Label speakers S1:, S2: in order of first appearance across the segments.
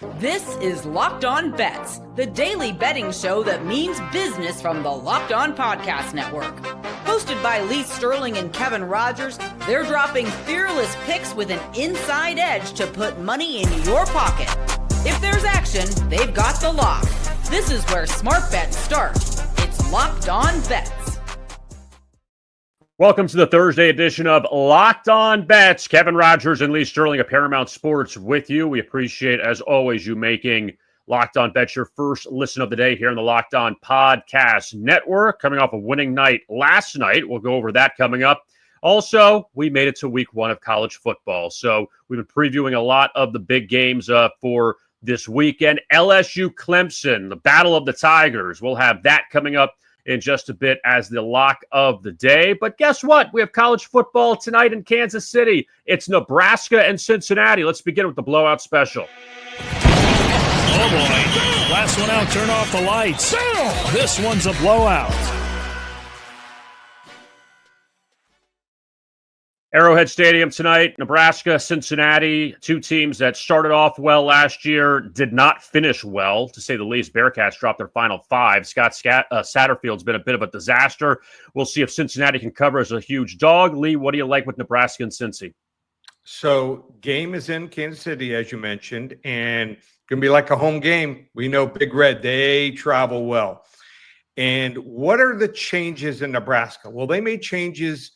S1: This is Locked On Bets, the daily betting show that means business from the Locked On Podcast Network. Hosted by Lee Sterling and Kevin Rogers, they're dropping fearless picks with an inside edge to put money in your pocket. If there's action, they've got the lock. This is where smart bets start. It's Locked On Bets.
S2: Welcome to the Thursday edition of Locked On Bets. Kevin Rogers and Lee Sterling of Paramount Sports with you. We appreciate, as always, you making Locked On Bets your first listen of the day here on the Locked On Podcast Network. Coming off a winning night last night. We'll go over that coming up. Also, we made it to week one of college football. So we've been previewing a lot of the big games for this weekend. LSU Clemson, the Battle of the Tigers. We'll have that coming up in just a bit as the lock of the day. But guess what? We have college football tonight in Kansas City. It's Nebraska and Cincinnati. Let's begin with the blowout special.
S3: Oh, boy. Last one out, turn off the lights. This one's a blowout.
S2: Arrowhead Stadium tonight, Nebraska, Cincinnati, two teams that started off well last year, did not finish well, to say the least. Bearcats dropped their final five. Scott Satterfield's been a bit of a disaster. We'll see if Cincinnati can cover as a huge dog. Lee, what do you like with Nebraska and Cincy?
S4: So game is in Kansas City, as you mentioned, and going to be like a home game. We know Big Red, they travel well. And what are the changes in Nebraska? Well, they made changes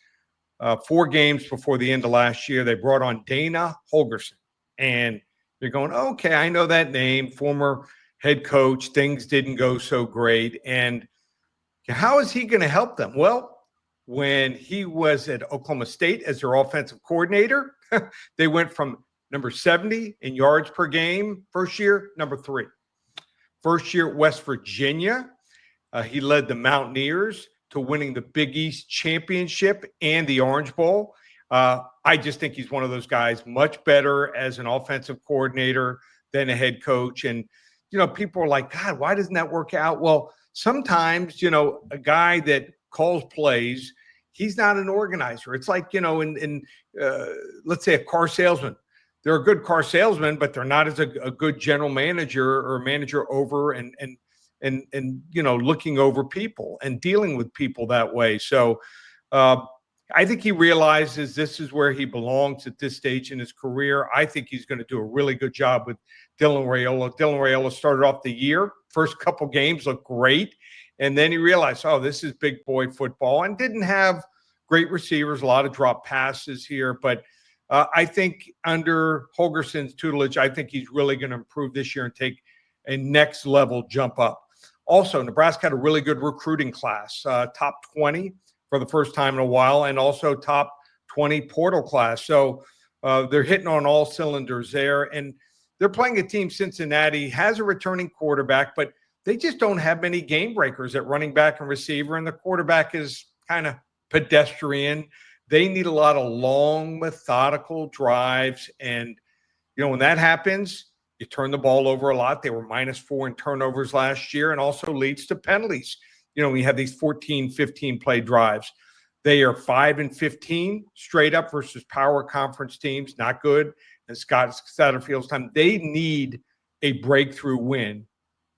S4: 4 games before the end of last year. They brought on Dana Holgorsen, and you're going, okay, I know that name, former head coach. Things didn't go so great. And how is he going to help them? Well, when he was at Oklahoma State as their offensive coordinator, they went from number 70 in yards per game first year, number 3. First year at West Virginia, he led the Mountaineers to winning the Big East Championship and the Orange Bowl. I just think he's one of those guys, much better as an offensive coordinator than a head coach. And, people are like, God, why doesn't that work out? Well, sometimes, a guy that calls plays, he's not an organizer. It's like, let's say a car salesman. They're a good car salesman, but they're not as a good general manager or manager over and looking over people and dealing with people that way. So I think he realizes this is where he belongs at this stage in his career. I think he's going to do a really good job with Dylan Raiola. Dylan Raiola started off the year. First couple games looked great. And then he realized, this is big boy football, and didn't have great receivers, a lot of drop passes here. But I think under Holgersen's tutelage, I think he's really going to improve this year and take a next level jump up. Also, Nebraska had a really good recruiting class, top 20 for the first time in a while, and also top 20 portal class. So they're hitting on all cylinders there. And they're playing a team, Cincinnati, has a returning quarterback, but they just don't have many game breakers at running back and receiver, and the quarterback is kind of pedestrian. They need a lot of long, methodical drives. And, when that happens, you turn the ball over a lot. They were -4 in turnovers last year, and also leads to penalties. We have these 14, 15 play drives. They are 5-15 straight up versus power conference teams. Not good. And Scott Satterfield's time. They need a breakthrough win.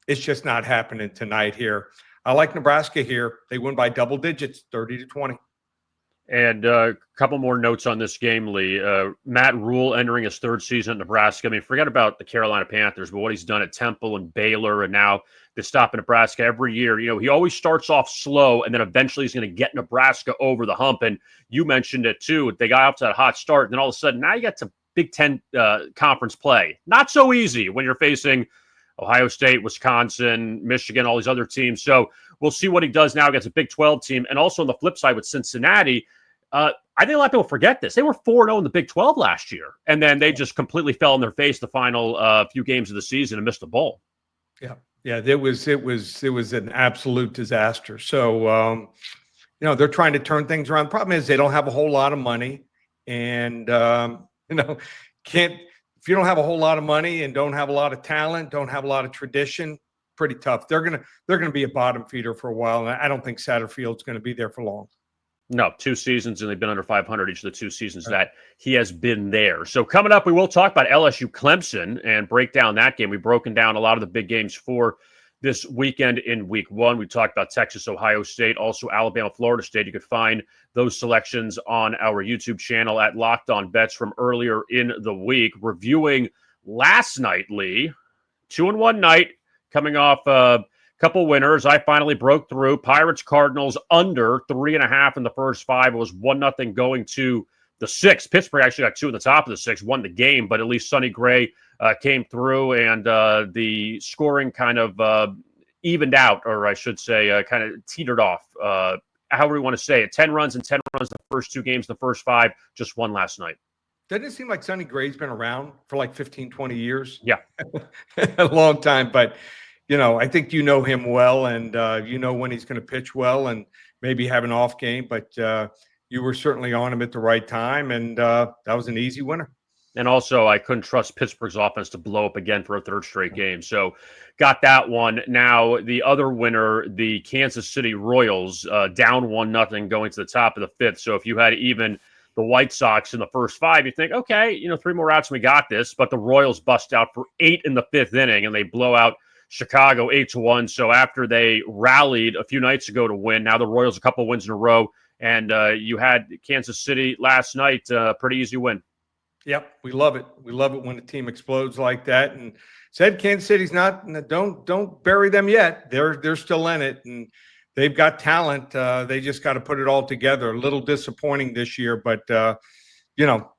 S4: It's just not happening tonight here. I like Nebraska here. They win by double digits, 30-20.
S2: And a couple more notes on this game, Lee. Matt Rule entering his 3rd season at Nebraska. I mean, forget about the Carolina Panthers, but what he's done at Temple and Baylor, and now the stop in Nebraska every year. He always starts off slow, and then eventually he's going to get Nebraska over the hump. And you mentioned it too. They got off to that hot start, and then all of a sudden, now you get to Big Ten conference play. Not so easy when you're facing Ohio State, Wisconsin, Michigan, all these other teams. So we'll see what he does now against a Big 12 team. And also on the flip side with Cincinnati, I think a lot of people forget this. They were 4-0 in the Big 12 last year, and then they just completely fell on their face the final few games of the season and missed the bowl.
S4: Yeah, it was an absolute disaster. So they're trying to turn things around. The problem is they don't have a whole lot of money, and if you don't have a whole lot of money and don't have a lot of talent, don't have a lot of tradition, pretty tough. They're gonna be a bottom feeder for a while, and I don't think Satterfield's going to be there for long.
S2: No, 2 seasons, and they've been under 500 each of the 2 seasons that he has been there. So coming up, we will talk about LSU Clemson and break down that game. We've broken down a lot of the big games for this weekend in week 1. We talked about Texas, Ohio State, also Alabama, Florida State. You could find those selections on our YouTube channel at Locked On Bets from earlier in the week. Reviewing last night, Lee, 2-1 night coming off couple winners. I finally broke through. Pirates, Cardinals under 3.5 in the first 5. It was 1-0 going to the 6th. Pittsburgh actually got 2 at the top of the 6th, won the game, but at least Sonny Gray came through, and the scoring kind of evened out, or I should say kind of teetered off. However you want to say it. 10 runs and 10 runs the first 2 games, the first 5, just 1 last night.
S4: Doesn't it seem like Sonny Gray's been around for like 15, 20 years?
S2: Yeah.
S4: A long time, but I think you know him well, and you know when he's going to pitch well and maybe have an off game, but you were certainly on him at the right time, and that was an easy winner.
S2: And also, I couldn't trust Pittsburgh's offense to blow up again for a 3rd straight game. So got that one. Now, the other winner, the Kansas City Royals, down 1-0 going to the top of the 5th. So if you had even the White Sox in the first 5, you think, okay, 3 more outs and we got this. But the Royals bust out for 8 in the 5th inning, and they blow out Chicago 8-1. So after they rallied a few nights ago to win, now the Royals a couple wins in a row, and you had Kansas City last night, pretty easy win.
S4: Yep, we love it. We love it when a team explodes like that. And said Kansas City's not. Don't bury them yet. They're still in it, and they've got talent. They just got to put it all together. A little disappointing this year, but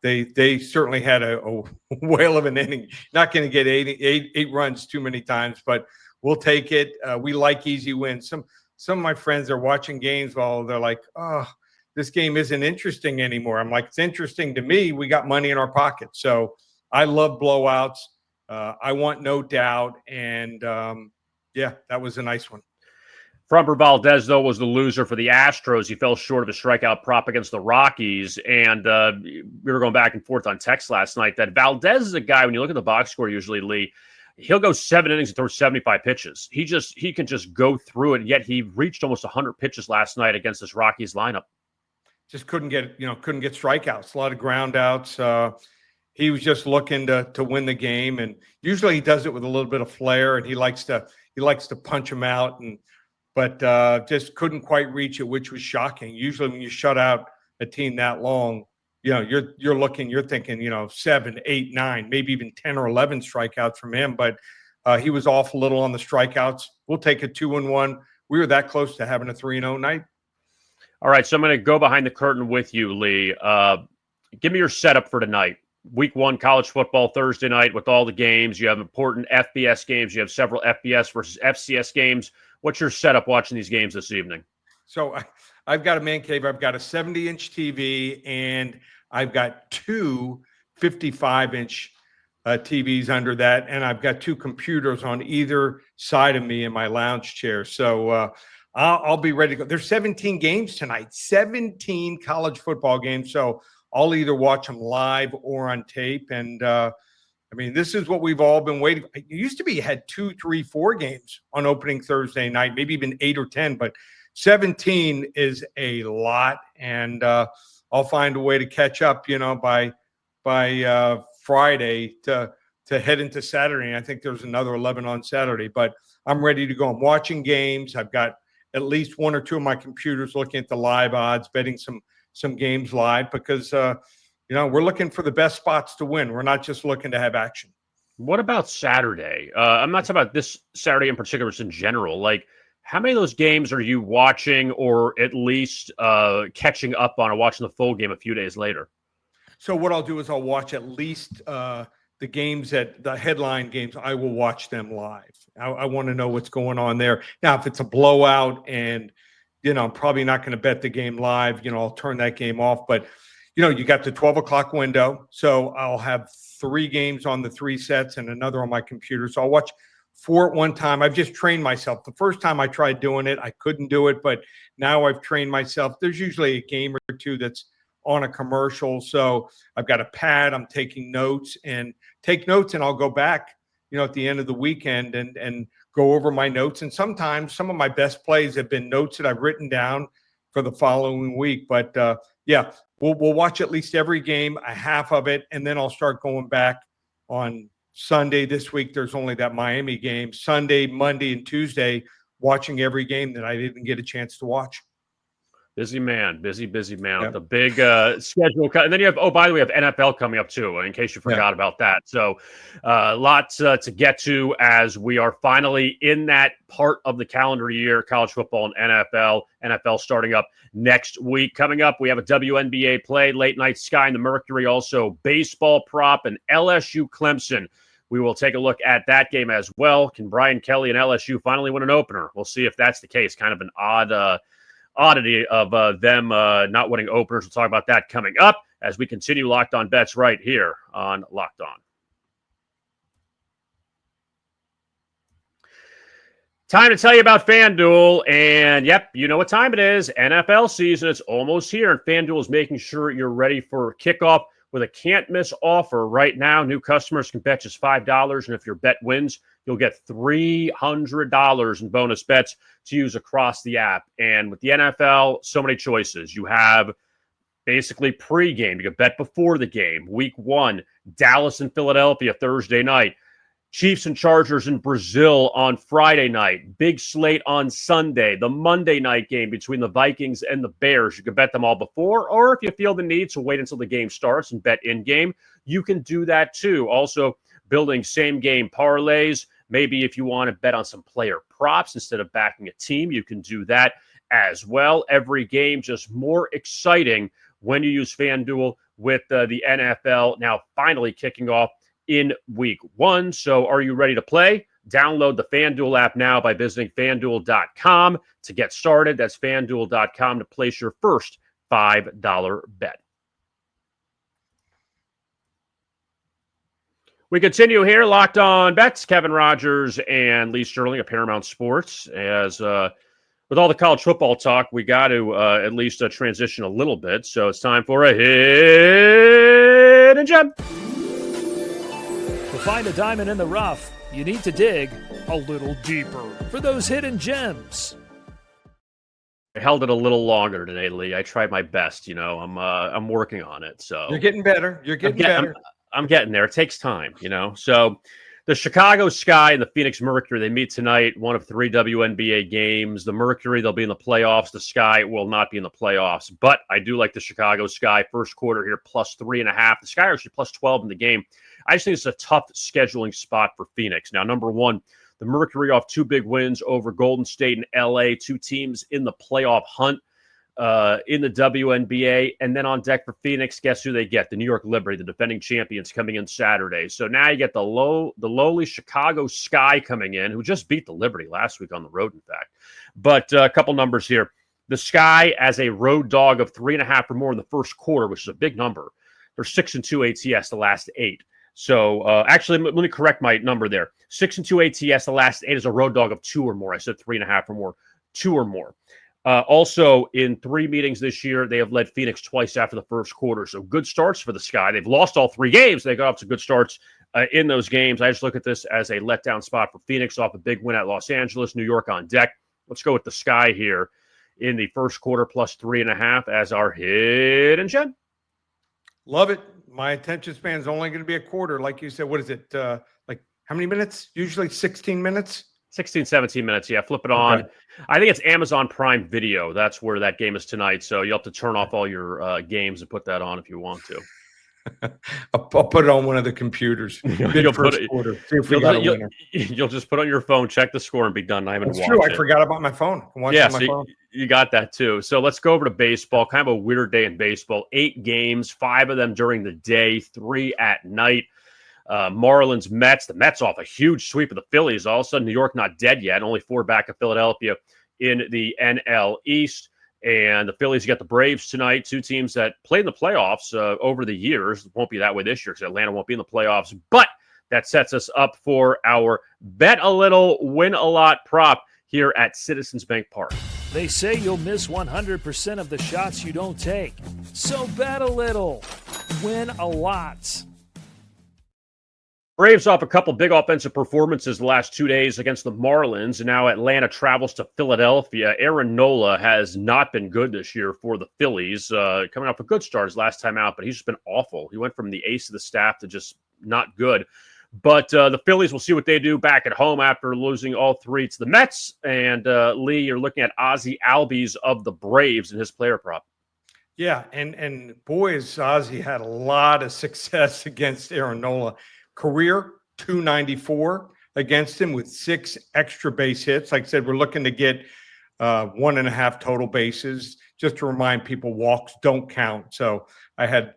S4: they certainly had a whale of an inning. Not going to get eight runs too many times, but we'll take it. We like easy wins. Some of my friends are watching games while they're like, oh, this game isn't interesting anymore. I'm like, it's interesting to me. We got money in our pocket. So I love blowouts. I want no doubt. And that was a nice one.
S2: Framber Valdez, though, was the loser for the Astros. He fell short of a strikeout prop against the Rockies. And we were going back and forth on text last night that Valdez is a guy, when you look at the box score usually, Lee, he'll go 7 innings and throw 75 pitches. He can just go through it, and yet he reached almost 100 pitches last night against this Rockies lineup.
S4: Just couldn't get strikeouts, a lot of ground outs. He was just looking to win the game. And usually he does it with a little bit of flair, and he likes to punch him out, but just couldn't quite reach it, which was shocking. Usually when you shut out a team that long, you're thinking, 7, 8, 9, maybe even 10 or 11 strikeouts from him. But he was off a little on the strikeouts. We'll take a 2-1. We were that close to having a 3-0 night.
S2: All right, so I'm going to go behind the curtain with you, Lee. Give me your setup for tonight. Week 1 college football Thursday night with all the games. You have important FBS games. You have several FBS versus FCS games. What's your setup watching these games this evening?
S4: So I've got a man cave. I've got a 70-inch TV, and I've got 2 55-inch TVs under that, and I've got 2 computers on either side of me in my lounge chair. So I'll be ready to go. There's 17 games tonight, 17 college football games. So I'll either watch them live or on tape. And this is what we've all been waiting for. It used to be you had 2, 3, 4 games on opening Thursday night, maybe even 8 or 10, but 17 is a lot. And I'll find a way to catch up, by Friday to head into Saturday. And I think there's another 11 on Saturday, but I'm ready to go. I'm watching games. I've got at least 1 or 2 of my computers looking at the live odds, betting some games live, because we're looking for the best spots to win. We're not just looking to have action.
S2: What about Saturday? I'm not talking about this Saturday in particular, just in general. Like, how many of those games are you watching, or at least catching up on, or watching the full game a few days later?
S4: So what I'll do is I'll watch at least the games the headline games. I will watch them live. I want to know what's going on there. Now, if it's a blowout and, I'm probably not going to bet the game live, I'll turn that game off. But, you got the 12 o'clock window. So I'll have 3 games on the 3 sets and another on my computer. So I'll watch 4 at one time. I've just trained myself. The first time I tried doing it, I couldn't do it. But now I've trained myself. There's usually a game or 2 that's on a commercial. So I've got a pad. I'm taking notes, and I'll go back, at the end of the weekend and go over my notes. And sometimes some of my best plays have been notes that I've written down for the following week. But yeah, we'll watch at least every game, a half of it, and then I'll start going back on Sunday. This week there's only that Miami game. Sunday, Monday, and Tuesday, watching every game that I didn't get a chance to watch.
S2: Busy man with
S4: Yep.
S2: the big schedule. And then you have, by the way, you have NFL coming up too, in case you forgot about that. So lots to get to as we are finally in that part of the calendar year, college football and NFL. NFL starting up next week. Coming up, we have a WNBA play, late night Sky and the Mercury, also baseball prop and LSU Clemson. We will take a look at that game as well. Can Brian Kelly and LSU finally win an opener? We'll see if that's the case. Kind of an oddity of them not winning openers. We'll talk about that coming up as we continue Locked On Bets right here on Locked On. Time to tell you about FanDuel. And yep, you know what time it is. NFL season. It's almost here. And FanDuel is making sure you're ready for kickoff with a can't-miss offer right now. New customers can bet just $5. And if your bet wins, you'll get $300 in bonus bets to use across the app. And with the NFL, so many choices. You have basically pregame. You can bet before the game. Week 1, Dallas and Philadelphia Thursday night. Chiefs and Chargers in Brazil on Friday night. Big slate on Sunday. The Monday night game between the Vikings and the Bears. You can bet them all before, or if you feel the need to wait until the game starts and bet in-game, you can do that too. Also, building same-game parlays. Maybe if you want to bet on some player props instead of backing a team, you can do that as well. Every game just more exciting when you use FanDuel with the NFL now finally kicking off in week 1. So are you ready to play? Download the FanDuel app now by visiting FanDuel.com to get started. That's FanDuel.com to place your first $5 bet. We continue here, Locked On Bets. Kevin Rogers and Lee Sterling of Paramount Sports. As with all the college football talk, we got to at least transition a little bit. So it's time for a hidden gem.
S3: To find a diamond in the rough, you need to dig a little deeper for those hidden gems.
S2: I held it a little longer today, Lee. I tried my best. You know, I'm working on it. So
S4: You're getting better. You're getting better.
S2: I'm getting there. It takes time, you know. So the Chicago Sky and the Phoenix Mercury, they meet tonight, one of 3 WNBA games. The Mercury, they'll be in the playoffs. The Sky will not be in the playoffs. But I do like the Chicago Sky. First quarter here, plus 3.5. The Sky are actually plus 12 in the game. I just think it's a tough scheduling spot for Phoenix. Now, number 1, the Mercury off 2 big wins over Golden State and LA, 2 teams in the playoff hunt in the WNBA. And then on deck for Phoenix, guess who they get? The New York Liberty, the defending champions, coming in Saturday. So now you get the lowly Chicago Sky coming in, who just beat the Liberty last week on the road, in fact. But a couple numbers here. The Sky as a road dog of 3.5 or more in the first quarter, which is a big number. They're 6-2 ATS the last 8. So actually, let me correct my number there. 6-2 ATS the last 8 is a road dog of 2 or more. I said 3.5 or more, 2 or more. Also, in 3 meetings this year, they have led Phoenix twice after the first quarter. So good starts for the Sky. They've lost all 3 games. They got off to good starts in those games. I just look at this as a letdown spot for Phoenix off a big win at Los Angeles, New York on deck. Let's go with the Sky here in the first quarter, plus 3.5 as our hidden gem.
S4: Love it. My attention span is only going to be a quarter. Like you said, what is it? Like how many minutes? Usually 16 minutes?
S2: 16, 17 minutes. Yeah, flip it on.
S4: Okay.
S2: I think it's Amazon Prime Video. That's where that game is tonight. So you'll have to turn off all your games and put that on if you want to.
S4: I'll put it on one of the computers.
S2: You'll put it,
S4: quarter. See if we got a winner.
S2: You'll just put on your phone, check the score, and be done. I haven't
S4: That's
S2: watched
S4: true.
S2: it.
S4: I forgot about my phone.
S2: Yeah, so you got that too. So let's go over to baseball. Kind of a weird day in baseball. 8 games, 5 of them during the day, 3 at night. Marlins, Mets. The Mets off a huge sweep of the Phillies. All of a sudden, New York not dead yet. Only 4 back of Philadelphia in the NL East. And the Phillies get the Braves tonight, 2 teams that played in the playoffs over the years. It won't be that way this year because Atlanta won't be in the playoffs. But that sets us up for our bet a little, win a lot prop here at Citizens Bank Park.
S3: They say you'll miss 100% of the shots you don't take. So bet a little, win a lot.
S2: Braves off a couple big offensive performances the last 2 days against the Marlins, and now Atlanta travels to Philadelphia. Aaron Nola has not been good this year for the Phillies, coming off a good start his last time out, but he's just been awful. He went from the ace of the staff to just not good. But the Phillies, will see what they do back at home after losing all three to the Mets. And Lee, you're looking at Ozzie Albies of the Braves and his player prop.
S4: Yeah, and boys, Ozzie had a lot of success against Aaron Nola. Career 294 against him with 6 extra base hits. Like I said, we're looking to get 1.5 total bases. Just to remind people, walks don't count. So I had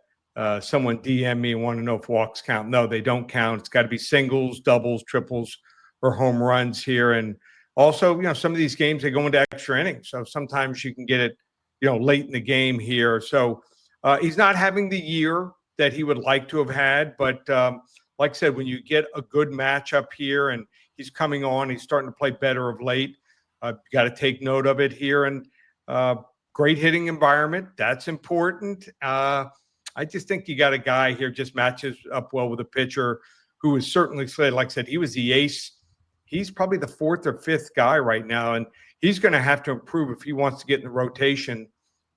S4: someone DM me and want to know if walks count. No, they don't count. It's got to be singles, doubles, triples, or home runs here. And also, some of these games, they go into extra innings. So sometimes you can get it, late in the game here. So he's not having the year that he would like to have had. But like I said, when you get a good matchup here and he's coming on, he's starting to play better of late. You got to take note of it here. And great hitting environment. That's important. I just think you got a guy here just matches up well with a pitcher who is certainly slated. Like I said, he was the ace. He's probably the 4th or 5th guy right now, and he's going to have to improve if he wants to get in the rotation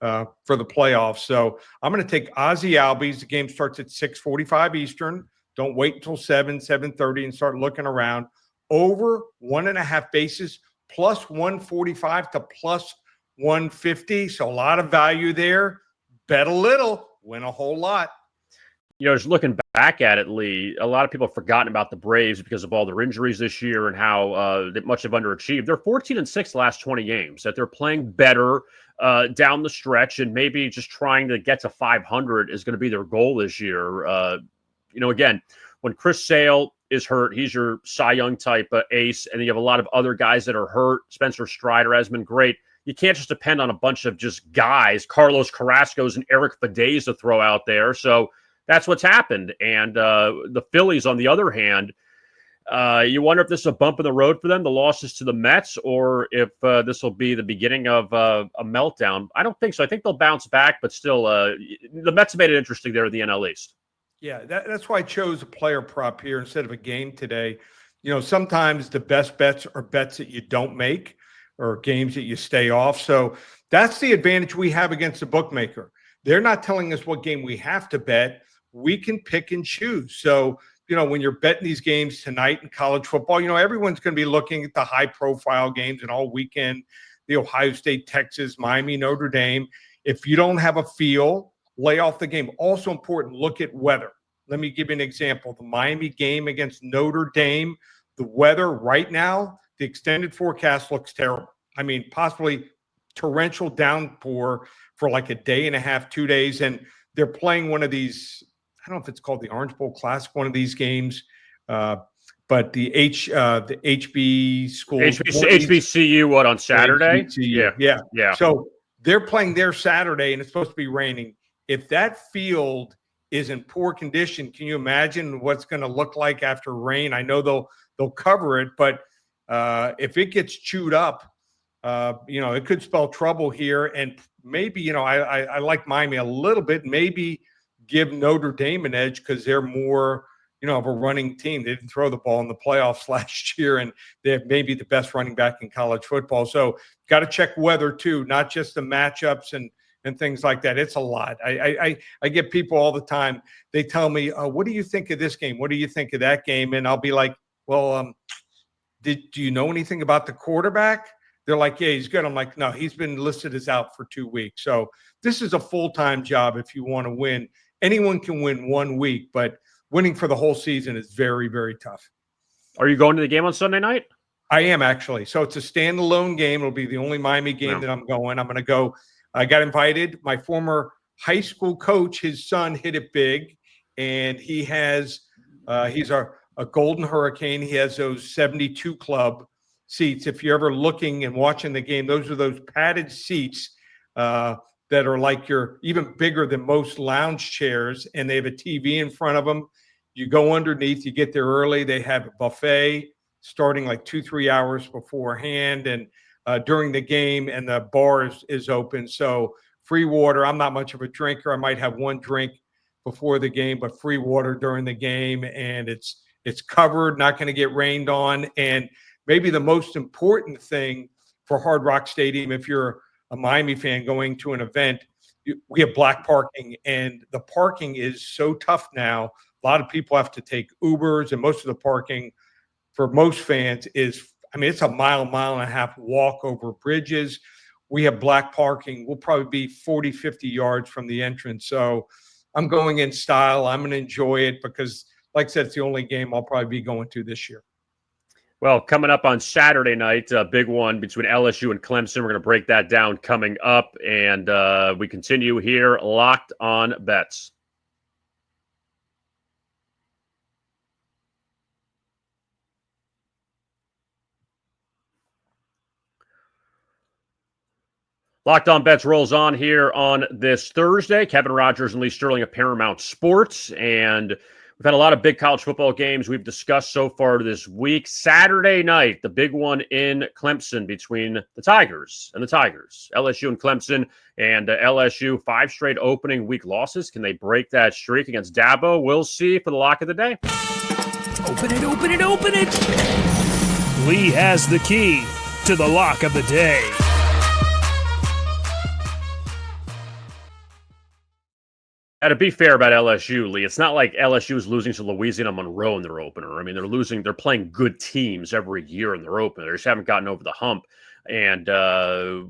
S4: for the playoffs. So I'm going to take Ozzie Albies. The game starts at 6:45 Eastern. Don't wait until 7:30, and start looking around. Over 1.5 bases, plus 145 to plus 150. So a lot of value there. Bet a little, win a whole lot.
S2: Just looking back at it, Lee, a lot of people have forgotten about the Braves because of all their injuries this year and how much they've underachieved. They're 14-6 the last 20 games, that they're playing better down the stretch, and maybe just trying to get to 500 is going to be their goal this year. Again, when Chris Sale is hurt, he's your Cy Young type ace, and you have a lot of other guys that are hurt. Spencer Strider has been great. You can't just depend on a bunch of just guys, Carlos Carrasco's and Eric Feday's to throw out there. So that's what's happened. And the Phillies, on the other hand, you wonder if this is a bump in the road for them, the losses to the Mets, or if this will be the beginning of a meltdown. I don't think so. I think they'll bounce back, but still, the Mets made it interesting there in the NL East.
S4: Yeah, that's why I chose a player prop here instead of a game today. Sometimes the best bets are bets that you don't make or games that you stay off. So that's the advantage we have against the bookmaker. They're not telling us what game we have to bet. We can pick and choose. So, when you're betting these games tonight in college football, everyone's going to be looking at the high-profile games and all weekend, the Ohio State, Texas, Miami, Notre Dame. If you don't have a feel, lay off the game. Also important, look at weather. Let me give you an example. The Miami game against Notre Dame, the weather right now, the extended forecast looks terrible. I mean, possibly torrential downpour for like a day and a half, 2 days. And they're playing one of these, I don't know if it's called the Orange Bowl Classic, one of these games, but the HB school.
S2: HBCU, what, on Saturday?
S4: HBCU, yeah. So they're playing there Saturday, and it's supposed to be raining. If that field is in poor condition, can you imagine what's going to look like after rain? I know they'll cover it, but if it gets chewed up, it could spell trouble here. And maybe, I like Miami a little bit, maybe give Notre Dame an edge because they're more, of a running team. They didn't throw the ball in the playoffs last year, and they have maybe the best running back in college football. So got to check weather too, not just the matchups and things like that. It's a lot. I get people all the time. They tell me, what do you think of this game? What do you think of that game? And I'll be like, well, do you know anything about the quarterback? They're like, yeah, he's good. I'm like, no, he's been listed as out for 2 weeks. So this is a full-time job if you want to win. Anyone can win 1 week, but winning for the whole season is very, very tough.
S2: Are you going to the game on Sunday night?
S4: I am, actually. So it's a standalone game. It'll be the only Miami game that I'm going. I'm going to go. I got invited. My former high school coach, his son hit it big, and he has he's a Golden Hurricane. He has those 72 club seats. If you're ever looking and watching the game, those are those padded seats that are like you're even bigger than most lounge chairs, and they have a TV in front of them. You go underneath, you get there early. They have a buffet starting like 2-3 hours beforehand and during the game, and the bar is open. So free water. I'm not much of a drinker. I might have one drink before the game, but free water during the game, and it's It's covered, not going to get rained on. And maybe the most important thing for Hard Rock Stadium, if you're a Miami fan going to an event, we have black parking, and the parking is so tough now. A lot of people have to take Ubers, and most of the parking for most fans is, it's a mile and a half walk over bridges. We have black parking. We'll probably be 40, 50 yards from the entrance. So I'm going in style. I'm going to enjoy it because, like I said, it's the only game I'll probably be going to this year.
S2: Well, coming up on Saturday night, a big one between LSU and Clemson. We're going to break that down coming up, and we continue here, Locked on Bets. Locked on Bets rolls on here on this Thursday. Kevin Rogers and Lee Sterling of Paramount Sports, and we've had a lot of big college football games we've discussed so far this week. Saturday night, the big one in Clemson between the Tigers and the Tigers. LSU and Clemson, and LSU 5 straight opening week losses. Can they break that streak against Dabo? We'll see for the lock of the day.
S3: Open it, open it, open it. Lee has the key to the lock of the day.
S2: Now, to be fair about LSU, Lee, it's not like LSU is losing to Louisiana Monroe in their opener. I mean, they're playing good teams every year in their opener. They just haven't gotten over the hump. And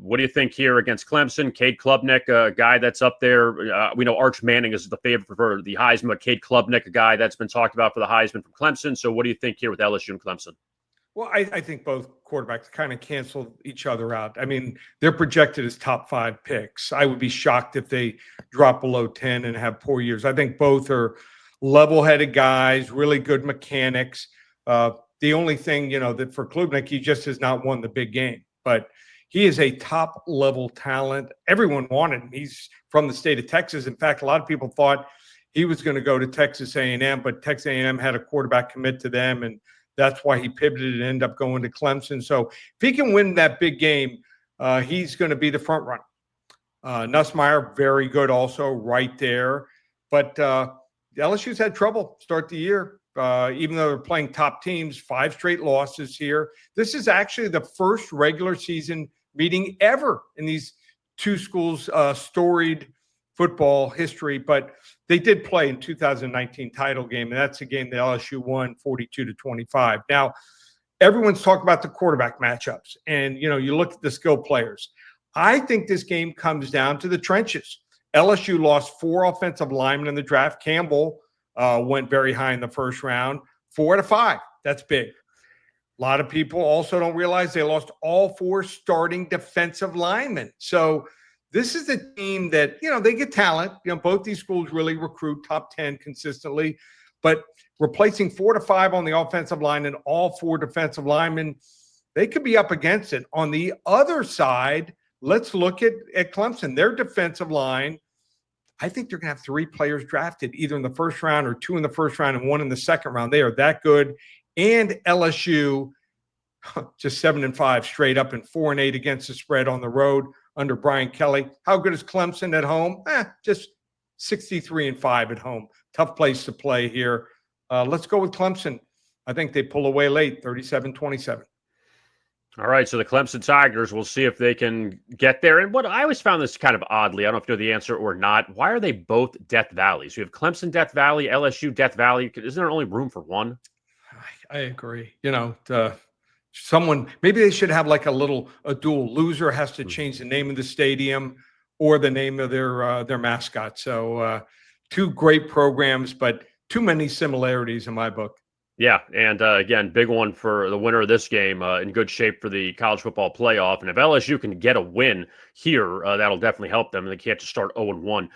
S2: what do you think here against Clemson? Cade Klubnik, a guy that's up there. We know Arch Manning is the favorite for the Heisman, but Cade Klubnik, a guy that's been talked about for the Heisman from Clemson. So what do you think here with LSU and Clemson?
S4: Well, I think both quarterbacks kind of cancel each other out. I mean, they're projected as top 5 picks. I would be shocked if they drop below 10 and have poor years. I think both are level-headed guys, really good mechanics. The only thing, that for Klubnik, he just has not won the big game. But he is a top-level talent. Everyone wanted him. He's from the state of Texas. In fact, a lot of people thought he was going to go to Texas A&M, but Texas A&M had a quarterback commit to them, and that's why he pivoted and ended up going to Clemson. So if he can win that big game, he's going to be the front runner. Nussmeier, very good also right there. But LSU's had trouble start the year, even though they're playing top teams, 5 straight losses here. This is actually the first regular season meeting ever in these two schools' storied football history, but they did play in 2019 title game, and that's a game that LSU won 42-25. Now, everyone's talking about the quarterback matchups, and you look at the skill players. I think this game comes down to the trenches. LSU lost 4 offensive linemen in the draft. Campbell went very high in the first round, 4 out of 5. That's big. A lot of people also don't realize they lost all 4 starting defensive linemen. So this is a team that, they get talent. Both these schools really recruit top 10 consistently, but replacing 4 to 5 on the offensive line and all 4 defensive linemen, they could be up against it. On the other side, let's look at Clemson. Their defensive line, I think they're going to have 3 players drafted either in the first round or 2 in the first round and 1 in the second round. They are that good. And LSU, just 7-5 straight up and 4-8 against the spread on the road under Brian Kelly. How good is Clemson at home? Just 63-5 at home. Tough place to play here. Let's go with Clemson. I think they pull away late, 37-27.
S2: All right, so the Clemson Tigers, we'll see if they can get there. And what I always found this kind of oddly, I don't know if you know the answer or not, why are they both Death Valleys? You have Clemson Death Valley, LSU Death Valley. Isn't there only room for one?
S4: I agree. Someone, maybe they should have like a dual. Loser has to change the name of the stadium or the name of their mascot. So 2 great programs, but too many similarities in my book.
S2: Yeah, and again, big one for the winner of this game, in good shape for the college football playoff. And if LSU can get a win here, that'll definitely help them. And they can't just start 0-1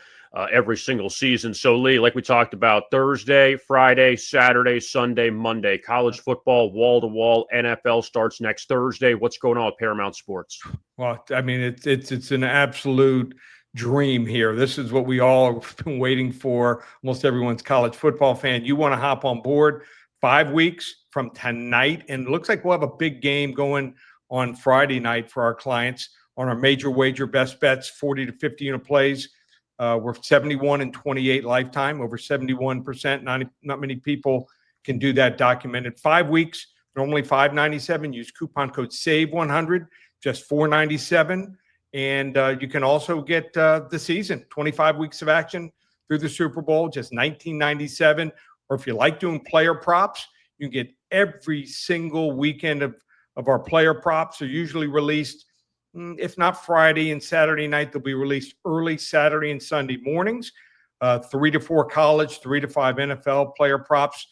S2: every single season. So, Lee, like we talked about, Thursday, Friday, Saturday, Sunday, Monday, college football, wall-to-wall, NFL starts next Thursday. What's going on with Paramount Sports?
S4: Well, I mean, it's an absolute dream here. This is what we all have been waiting for. Almost everyone's college football fan. You want to hop on board 5 weeks from tonight, and it looks like we'll have a big game going on Friday night for our clients on our major wager best bets, 40 to 50 unit plays. We're 71-28 lifetime, over 71%. Not many people can do that documented. 5 weeks, normally $597. Use coupon code SAVE100, just $497. And you can also get the season, 25 weeks of action through the Super Bowl, just $19.97. Or if you like doing player props, you can get every single weekend of our player props. Are usually released, if not Friday and Saturday night, they'll be released early Saturday and Sunday mornings. 3 to 4 college, 3 to 5 NFL player props.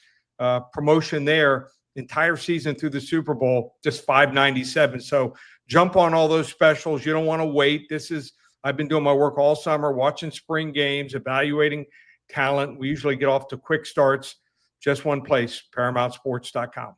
S4: Promotion there, entire season through the Super Bowl, just $597. So jump on all those specials. You don't want to wait. I've been doing my work all summer, watching spring games, evaluating talent. We usually get off to quick starts. Just one place, ParamountSports.com.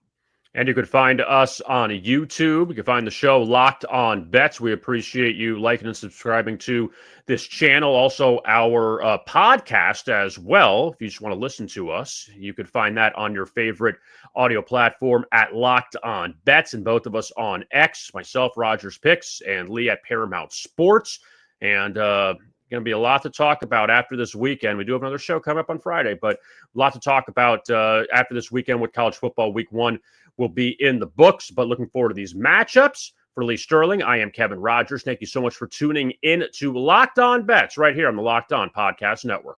S2: And you could find us on YouTube. You can find the show Locked On Bets. We appreciate you liking and subscribing to this channel. Also, our podcast as well. If you just want to listen to us, you could find that on your favorite audio platform at Locked On Bets. And both of us on X, myself, Rogers Picks, and Lee at Paramount Sports. And going to be a lot to talk about after this weekend. We do have another show coming up on Friday, but a lot to talk about after this weekend with college football. Week 1 will be in the books, but looking forward to these matchups. For Lee Sterling, I am Kevin Rogers. Thank you so much for tuning in to Locked On Bets right here on the Locked On Podcast Network.